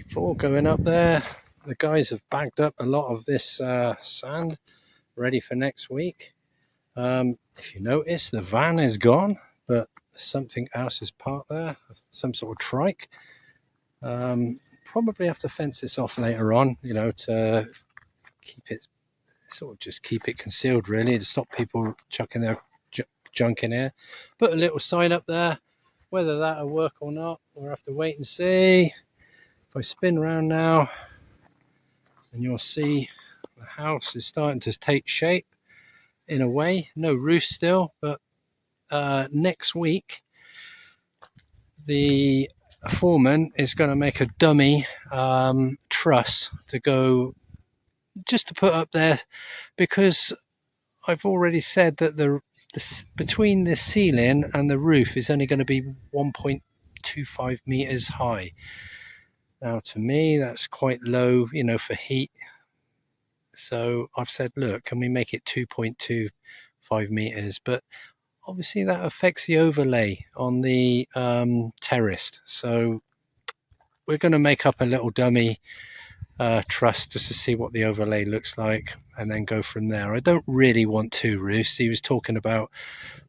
Before going up there, the guys have bagged up a lot of this sand ready for next week. If you notice, the van is gone, but something else is parked there, some sort of trike. Probably have to fence this off later on, to keep it just keep it concealed, really, to stop people chucking their junk in here. Put a little sign up there. Whether that'll work or not, we'll have to wait and see. If I spin around now, and you'll see the house is starting to take shape in a way. No roof still, but next week the foreman is going to make a dummy truss to go just to put up there, because I've already said that the between the ceiling and the roof is only going to be 1.25 meters high. Now, to me, that's quite low, for heat. So I've said, look, can we make it 2.25 meters? But obviously that affects the overlay on the terrace. So we're going to make up a little dummy truss just to see what the overlay looks like, and then go from there. I don't really want two roofs. He was talking about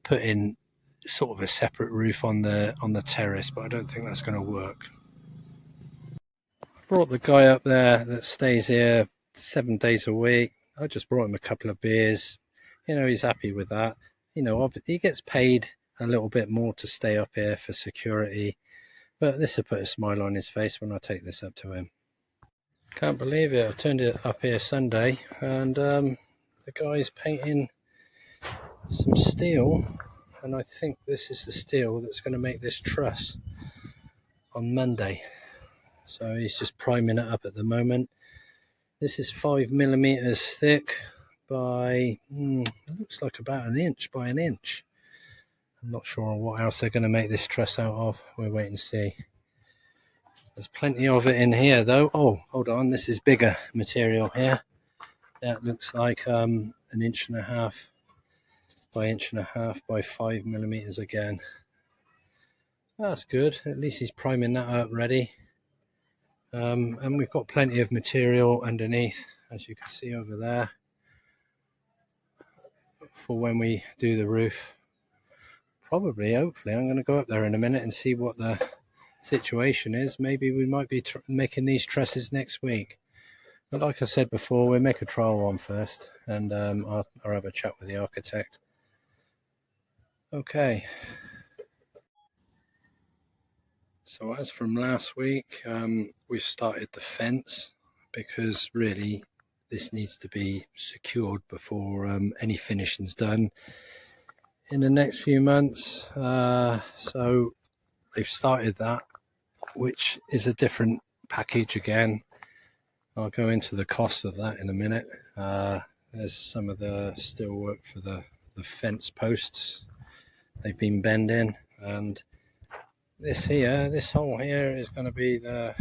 putting sort of a separate roof on the terrace, but I don't think that's going to work. Brought the guy up there that stays here 7 days a week. I just brought him a couple of beers. He's happy with that. He gets paid a little bit more to stay up here for security, but this will put a smile on his face when I take this up to him. Can't believe it, I've turned it up here Sunday, and the guy's painting some steel, and I think this is the steel that's going to make this truss on Monday. So he's just priming it up at the moment. This is 5 millimeters thick by, looks like about an inch by an inch. I'm not sure what else they're going to make this truss out of. We'll wait and see. There's plenty of it in here though. Oh, hold on, this is bigger material here. That looks like an 1.5 by 1.5 by 5 millimeters again. That's good. At least he's priming that up ready. And we've got plenty of material underneath, as you can see over there, for when we do the roof. Hopefully, I'm going to go up there in a minute and see what the situation is. Maybe we might be making these trusses next week. But like I said before, we'll make a trial one first, and I'll have a chat with the architect. Okay. So as from last week, we've started the fence, because really this needs to be secured before any finishing's done in the next few months. So they've started that, which is a different package again. I'll go into the cost of that in a minute. There's some of the steel work for the fence posts. They've been bending, and this hole here is going to be the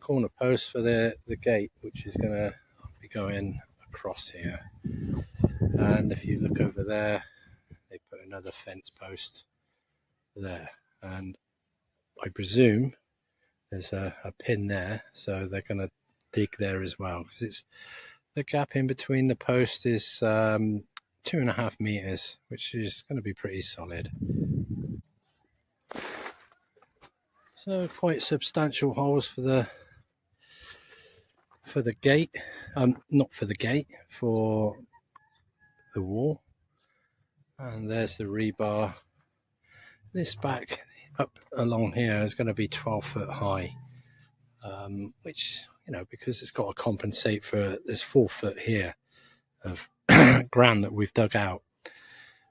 corner post for the gate, which is going to be going across here. And if you look over there, they put another fence post there, and I presume there's a pin there, so they're going to dig there as well, because it's the gap in between the post is 2.5 meters, which is going to be pretty solid. So quite substantial holes for the gate, not for the gate, for the wall. And there's the rebar. This back up along here is going to be 12 foot high, which, because it's got to compensate for this 4 foot here of ground that we've dug out.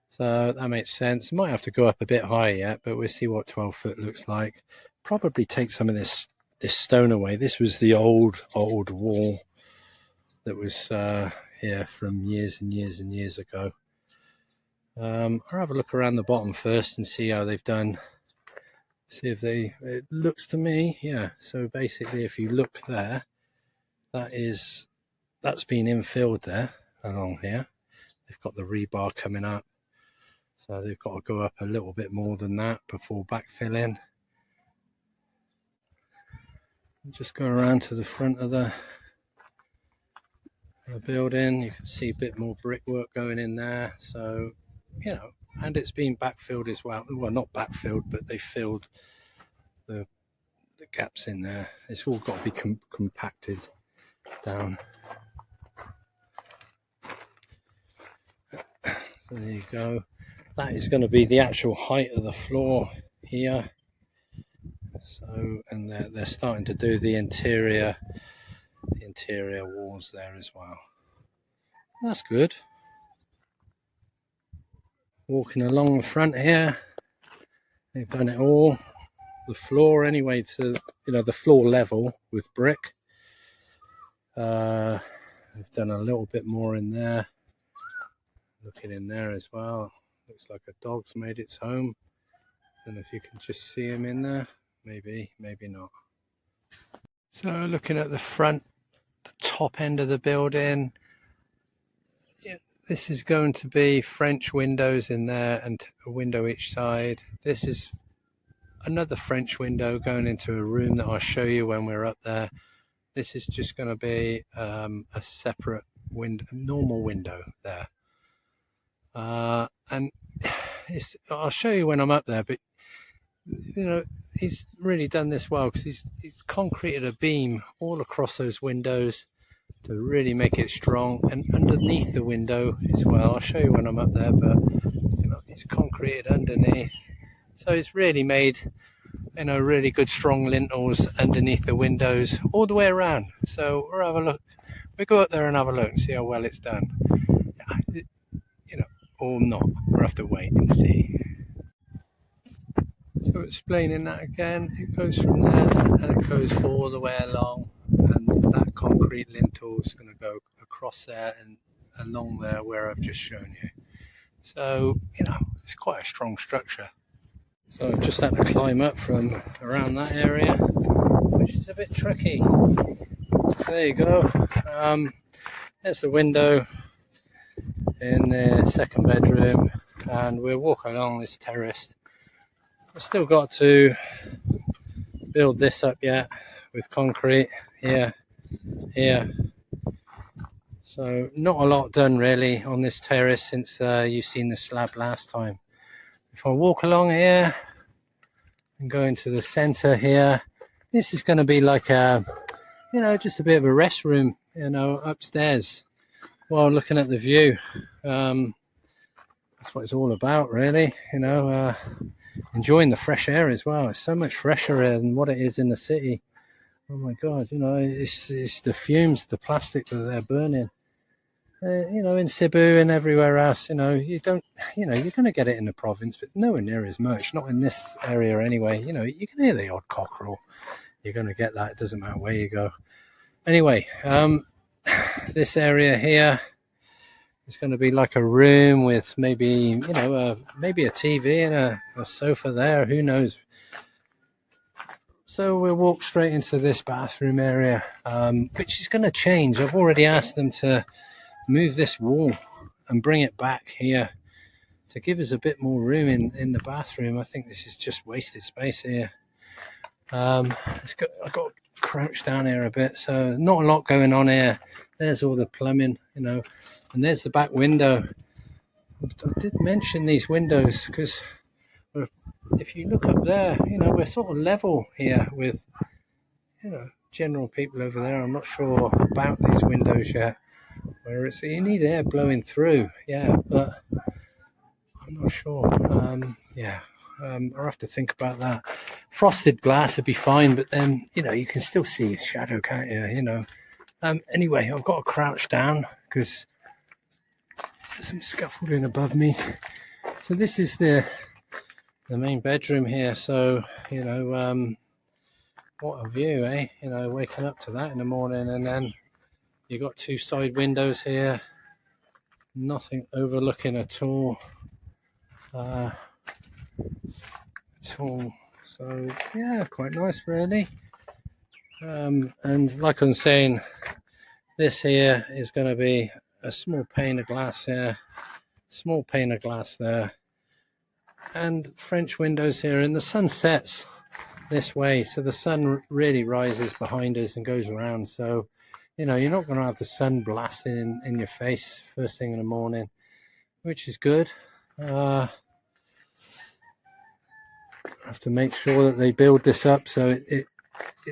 So that makes sense. Might have to go up a bit higher yet, but we'll see what 12 foot looks like. Probably take some of this stone away. This was the old wall that was here from years and years and years ago. I'll have a look around the bottom first and see how they've done. See if it looks to me, yeah. So basically, if you look there, that's been infilled there along here. They've got the rebar coming up, so they've got to go up a little bit more than that before backfilling. Just go around to the front of the building. You can see a bit more brickwork going in there. So, you know, and it's been backfilled as well. Well, not backfilled, but they filled the gaps in there. It's all got to be compacted down. So there you go. That is going to be the actual height of the floor here. So, and they're starting to do the interior walls there as well. That's good. Walking along the front here, they've done it all. The floor anyway, to the floor level with brick. They've done a little bit more in there. Looking in there as well. Looks like a dog's made its home. Don't know if you can just see him in there. Maybe, maybe not. So looking at the front, the top end of the building, this is going to be French windows in there and a window each side. This is another French window going into a room that I'll show you when we're up there. This is just going to be a separate window, normal window there. And I'll show you when I'm up there, but he's really done this well, because he's concreted a beam all across those windows to really make it strong, and underneath the window as well. I'll show you when I'm up there, but it's concreted underneath, so it's really made really good strong lintels underneath the windows all the way around. So we'll have a look. We go up there and have a look and see how well it's done. Or not. We'll have to wait and see. So explaining that again, it goes from there and it goes all the way along, and that concrete lintel is going to go across there and along there where I've just shown you. So it's quite a strong structure. So I've just had to climb up from around that area, which is a bit tricky. There you go. There's the window in the second bedroom, and we'll walk along this terrace. I've still got to build this up yet with concrete here. So not a lot done really on this terrace since you've seen the slab last time. If I walk along here and go into the center here, this is going to be like a just a bit of a rest room upstairs while looking at the view. That's what it's all about really, enjoying the fresh air as well. It's so much fresher air than what it is in the city. Oh my god, it's the fumes, the plastic that they're burning. In Cebu and everywhere else, you don't, you're going to get it in the province, but nowhere near as much. Not in this area anyway. You can hear the odd cockerel. You're going to get that. It doesn't matter where you go. Anyway, this area here is going to be like a room with maybe, maybe a TV and a sofa there. Who knows? So we'll walk straight into this bathroom area, which is going to change. I've already asked them to move this wall and bring it back here to give us a bit more room in the bathroom. I think this is just wasted space here. I've got to crouch down here a bit, so not a lot going on here. There's all the plumbing, and there's the back window. I did mention these windows because if you look up there, we're sort of level here with general people over there. I'm not sure about these windows yet, where you need air blowing through, but I'm not sure. I'll have to think about that. Frosted glass would be fine, but then you can still see a shadow, can't you? Anyway, I've got to crouch down because there's some scaffolding above me. So this is the main bedroom here. So what a view, eh? Waking up to that in the morning, and then you got two side windows here, nothing overlooking at all. So yeah, quite nice really. And like I'm saying, this here is going to be a small pane of glass here, small pane of glass there, and French windows here. And the sun sets this way, so the sun really rises behind us and goes around. So, you know, you're not going to have the sun blasting in your face first thing in the morning, which is good. I have to make sure that they build this up so it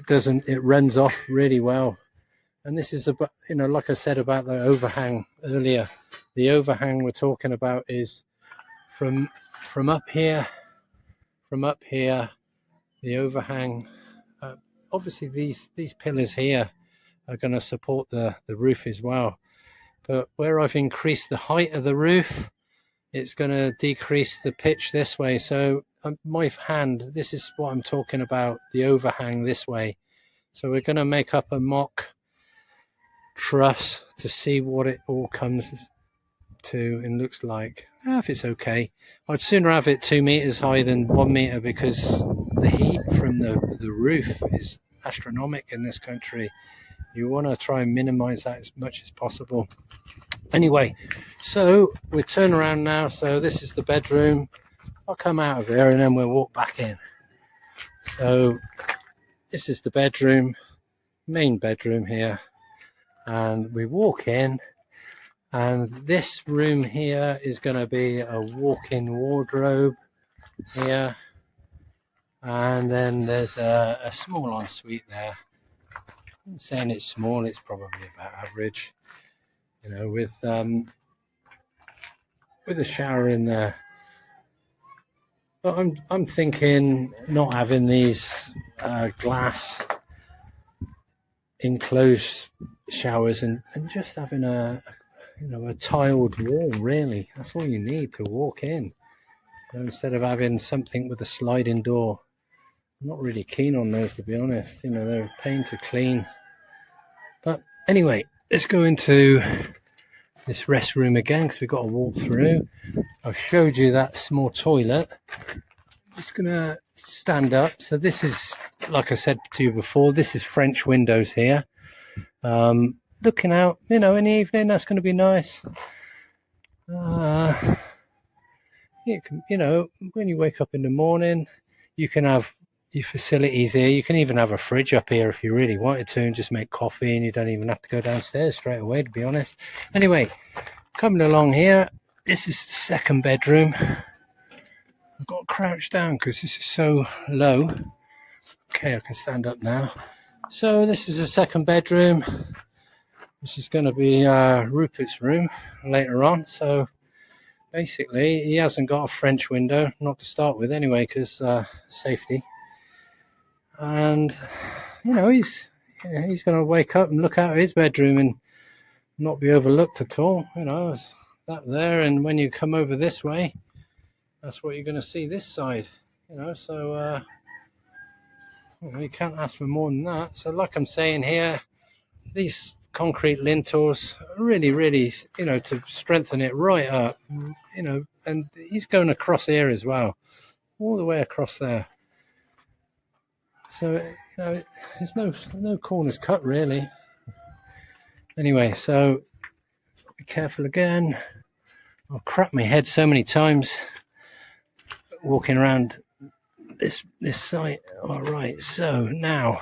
doesn't, it runs off really well. And this is about, you know, like I said about the overhang earlier, the overhang we're talking about is from up here, the overhang. Obviously, these pillars here are going to support the roof as well. But where I've increased the height of the roof, it's going to decrease the pitch this way. So my hand, this is what I'm talking about, the overhang this way. So we're going to make up a mock truss to see what it all comes to and looks like. If it's okay. I'd sooner have it 2 meters high than 1 meter, because the heat from the roof is astronomical in this country. You want to try and minimize that as much as possible. Anyway, so we turn around now. So this is the bedroom. I'll come out of here and then we'll walk back in. So this is the bedroom, main bedroom here, and we walk in, and this room here is going to be a walk-in wardrobe here, and then there's a small ensuite there. I'm saying it's small, it's probably about average, you know, with a shower in there. But I'm thinking not having these glass enclosed showers and just having a tiled wall. Really, that's all you need to walk in, you know, instead of having something with a sliding door. I'm not really keen on those, to be honest. You know, they're a pain to clean. But anyway, let's go into this restroom again, because we've got to walk through. I've showed you that small toilet. I'm just gonna stand up. So this is, like I said to you before, this is French windows here. Looking out, you know, in the evening, that's going to be nice. You can, you know, when you wake up in the morning, you can have your facilities here. You can even have a fridge up here if you really wanted to, and just make coffee, and you don't even have to go downstairs straight away, to be honest. Anyway, coming along here, this is the second bedroom. I've got to crouch down because this is so low. Okay, I can stand up now. So this is the second bedroom. This is going to be Rupert's room later on. So basically, he hasn't got a French window, not to start with anyway, because safety. And you know, he's going to wake up and look out of his bedroom and not be overlooked at all. You know, it's that there, and when you come over this way, that's what you're going to see this side. You know, so you know, you can't ask for more than that. So, like I'm saying here, these concrete lintels really, you know, to strengthen it right up. You know, and he's going across here as well, all the way across there. So, you know, there's no corners cut really. Anyway, so be careful again. I'll crack my head so many times walking around this site. All right, so now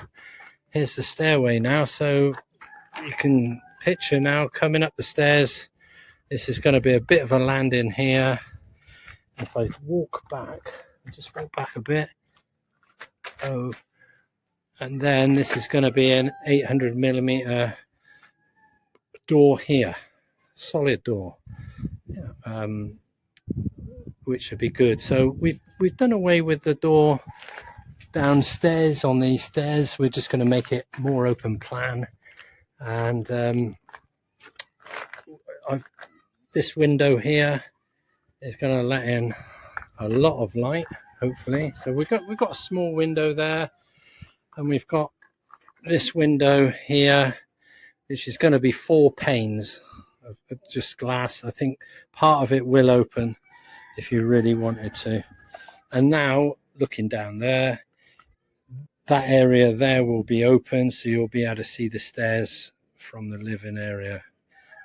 here's the stairway now. So you can picture now coming up the stairs. This is going to be a bit of a landing here. If I walk back, just walk back a bit. Oh, and then this is going to be an 800mm door here, solid door, which should be good. So we've done away with the door downstairs on these stairs. We're just going to make it more open plan, and this window here is going to let in a lot of light, hopefully. So we've got a small window there, and we've got this window here, which is going to be 4 panes of just glass. I think part of it will open if you really wanted to. And now looking down there, that area there will be open, so you'll be able to see the stairs from the living area,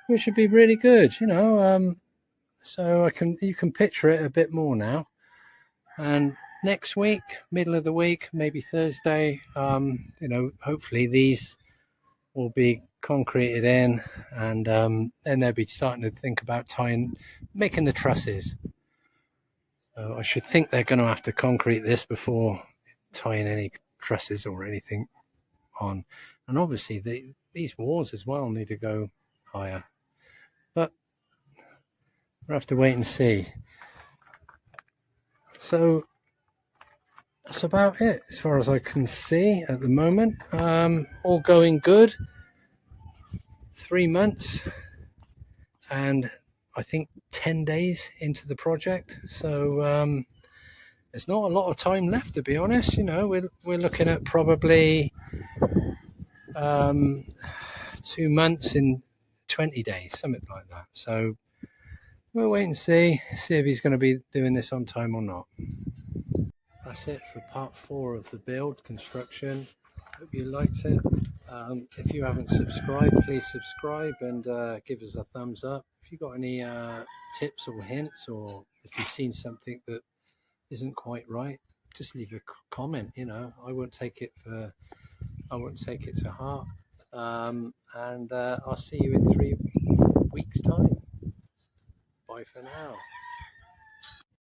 which would be really good, you know. So you can picture it a bit more now. And next week, middle of the week, maybe Thursday. Hopefully these will be concreted in, and then they'll be starting to think about making the trusses. So I should think they're going to have to concrete this before tying any trusses or anything on. And obviously these walls as well need to go higher. But we'll have to wait and see. So that's about it as far as I can see at the moment. All going good. 3 months and I think 10 days into the project. So there's not a lot of time left, to be honest. We're looking at probably 2 months in 20 days, something like that. So we'll wait and see if he's going to be doing this on time or not. That's it for part 4 of the build construction. Hope you liked it. If you haven't subscribed, please subscribe and give us a thumbs up. If you've got any tips or hints, or if you've seen something that isn't quite right, just leave a comment. I won't take it to heart. And I'll see you in 3 weeks' time. Bye for now.